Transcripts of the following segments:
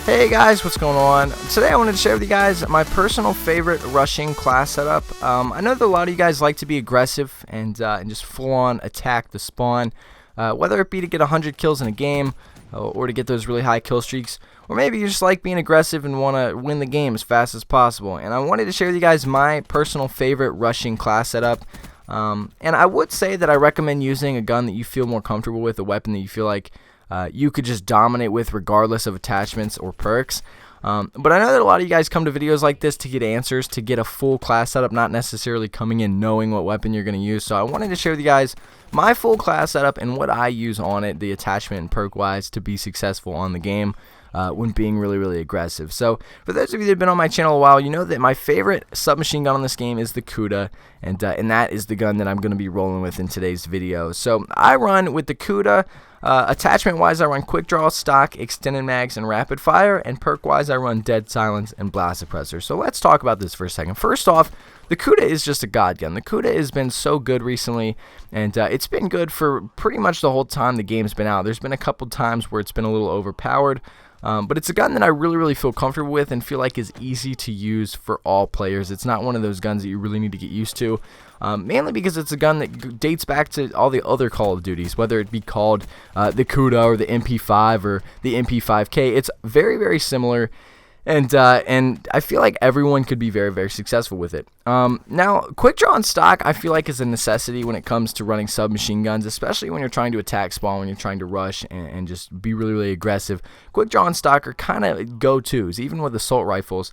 Hey guys, what's going on? Today I wanted to share with you guys my personal favorite rushing class setup. I know that a lot of you guys like to be aggressive and just full-on attack the spawn, whether it be to get 100 kills in a game or to get those really high kill streaks, or maybe you just like being aggressive and want to win the game as fast as possible. And I wanted to share with you guys my personal favorite rushing class setup. And I would say that I recommend using a gun that you feel more comfortable with, a weapon that you feel like you could just dominate with regardless of attachments or perks. But I know that a lot of you guys come to videos like this to get answers, to get a full class setup, not necessarily coming in knowing what weapon you're going to use. So I wanted to share with you guys my full class setup and what I use on it, the attachment and perk wise, to be successful on the game when being really aggressive. So for those of you that have been on my channel a while, you know that my favorite submachine gun on this game is the Kuda, and that is the gun that I'm going to be rolling with in today's video. So I run with the Kuda. Attachment wise, I run quick draw, stock, extended mags, and rapid fire, and perk wise I run dead silence and blast suppressor. So let's talk about this for a second. First off, the Kuda is just a god gun. The Kuda has been so good recently, and it's been good for pretty much the whole time the game's been out. There's been a couple times where it's been a little overpowered, but it's a gun that I really feel comfortable with and feel like is easy to use for all players. It's not one of those guns that you really need to get used to, mainly because it's a gun that dates back to all the other Call of Duties, whether it be called the Kuda or the MP5 or the MP5K. It's very similar. And I feel like everyone could be very successful with it. Now, quick draw and stock I feel like is a necessity when it comes to running submachine guns, especially when you're trying to attack spawn, when you're trying to rush and just be really aggressive. Quick draw and stock are kind of go-tos, even with assault rifles.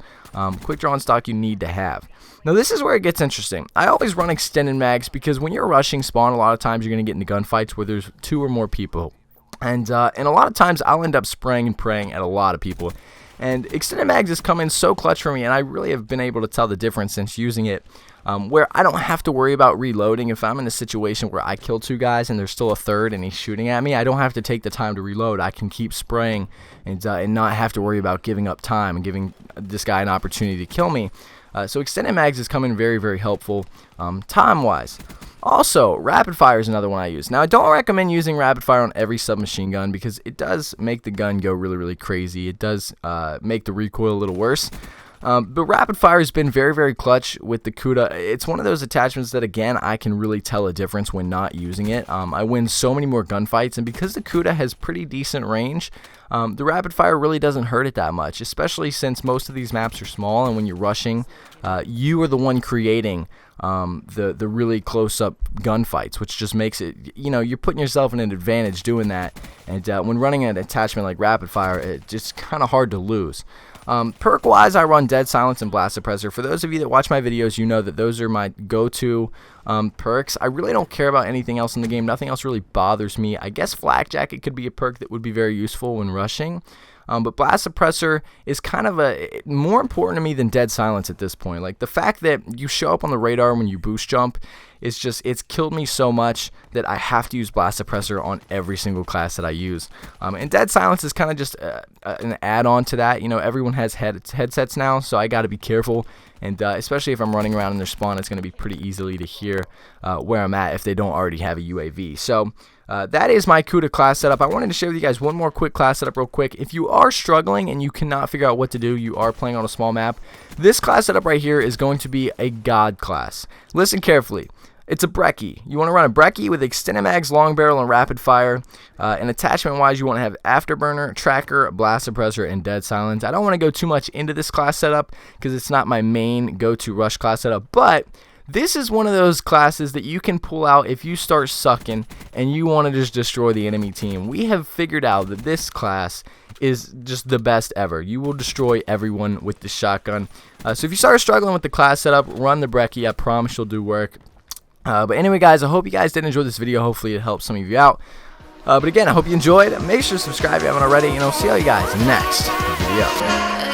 Quick draw and stock you need to have. Now, this is where it gets interesting. I always run extended mags because when you're rushing spawn, a lot of times you're going to get into gunfights where there's 2 or more people. And a lot of times I'll end up spraying and praying at a lot of people. And extended mags has come in so clutch for me, and I really have been able to tell the difference since using it, where I don't have to worry about reloading. If I'm in a situation where I kill 2 guys and there's still a third and he's shooting at me, I don't have to take the time to reload. I can keep spraying and not have to worry about giving up time and giving this guy an opportunity to kill me. So extended mags has come in very helpful time-wise. Also, rapid fire is another one I use. Now, I don't recommend using rapid fire on every submachine gun because it does make the gun go really crazy. It does make the recoil a little worse. But rapid fire has been very clutch with the Kuda. It's one of those attachments that, again, I can really tell a difference when not using it. I win so many more gunfights, and because the Kuda has pretty decent range, the rapid fire really doesn't hurt it that much, especially since most of these maps are small, and when you're rushing, you are the one creating the really close-up gunfights, which just makes it, you're putting yourself in an advantage doing that. And when running an attachment like rapid fire, it's just kind of hard to lose. Perk wise, I run dead silence and blast suppressor. For those of you that watch my videos, you know that those are my go-to perks. I really don't care about anything else in the game. Nothing else really bothers me. I guess flak jacket could be a perk that would be very useful when rushing. But blast suppressor is kind of more important to me than dead silence at this point. Like, the fact that you show up on the radar when you boost jump is just, it's killed me so much that I have to use blast suppressor on every single class that I use. And dead silence is kind of just an add-on to that. Everyone has headsets now, so I got to be careful. And especially if I'm running around in their spawn, it's going to be pretty easily to hear where I'm at if they don't already have a UAV. So that is my Kuda class setup. I wanted to share with you guys one more quick class setup real quick. If you are struggling and you cannot figure out what to do, you are playing on a small map, this class setup right here is going to be a god class. Listen carefully. It's a brecci. You want to run a brecci with extended mags, long barrel, and rapid fire. And attachment wise, you want to have afterburner, tracker, blast suppressor, and dead silence. I don't want to go too much into this class setup because it's not my main go-to rush class setup, but this is one of those classes that you can pull out if you start sucking and you want to just destroy the enemy team. We have figured out that this class is just the best ever. You will destroy everyone with the shotgun. So if you start struggling with the class setup, run the brecci. I promise you'll do work. But anyway, guys, I hope you guys did enjoy this video. Hopefully it helped some of you out. But again, I hope you enjoyed. Make sure to subscribe if you haven't already, and I'll see all you guys next video.